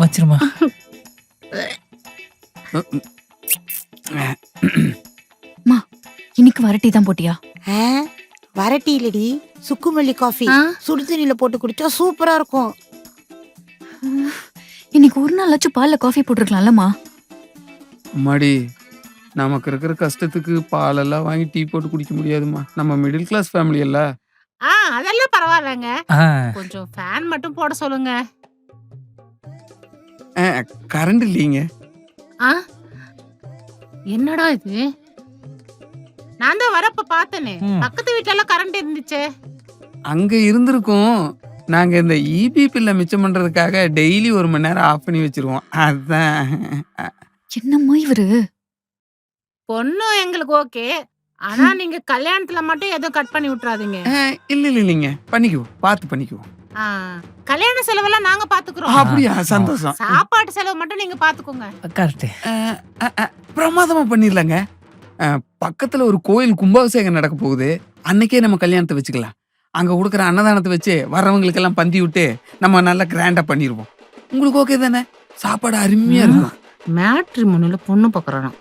வச்சிருமா. அம்மா, இன்னைக்கு வர டீ தான் போட்டியா? ஆ, வர டீ இல்லடி, சுக்குமல்லி காஃபி. ஆ? சுடு தண்ணியில போட்டு குடிச்சா சூப்பரா இருக்கும். இன்னைக்கு ஒரு நாளாச்சும் பால்ல காஃபி போட்டிருக்கலாம்லம்மா. அம்மாடி, நமக்கு இருக்கிற கஷ்டத்துக்கு பாலெல்லாம் வாங்கி டீ போட்டு குடிக்க முடியாதும்மா. நம்ம மிடில் கிளாஸ் ஃபேமிலி இல்ல. அதெல்லாம் பரவாயில்லங்க. ஆ, கொஞ்சம் ஃபேன் மட்டும் போட சொல்லுங்க. கரண்ட் இல்லைங்க. ஆ? என்னடா இது? நான் தான் வரப்ப பார்த்தனே. ம். பக்கத்து வீட்ல எல்லாம் கரண்ட் இருந்துச்சே. அங்க இருந்திருக்கும். நாங்க இந்த இபி பில்ல மிச்சம் பண்றதுக்காக டெய்லி 1 மணி நேரம் ஆஃப் பண்ணி வச்சிருவோம். அதான். என்னம்மா இவரு? பொண்ணு எங்களுக்கு ஓகே. ஆனா நீங்க கல்யாணத்துல மட்டும் எதுவும் கட் பண்ணி விட்டுறாதீங்க. இல்லைங்க. பண்ணிக்குவோம். பார்த்து பண்ணிக்குவோம். ஆ, கல்யாண செலவெல்லாம் நாங்க பாத்துக்கிறோம். அப்படியா? சந்தோஷம். சாப்பாட்டு செலவு மட்டும் நீங்க பாத்துக்கோங்க. கரெக்ட். பிரமாதமா பண்ணிடலாங்க. பக்கத்துல ஒரு கோயில் கும்பாபிஷேகம் நடக்க போகுது. அன்னைக்கே நம்ம கல்யாணத்தை வச்சுக்கலாம். அங்க கொடுக்குற அன்னதானத்தை வச்சு வர்றவங்களுக்கெல்லாம் பந்தி விட்டு நம்ம நல்லா கிராண்டா பண்ணிருவோம். உங்களுக்கு ஓகே தானே? சாப்பாடு அருமையா இருக்கும். மேட்ரிமோனில பொண்ணு பாக்குறானா?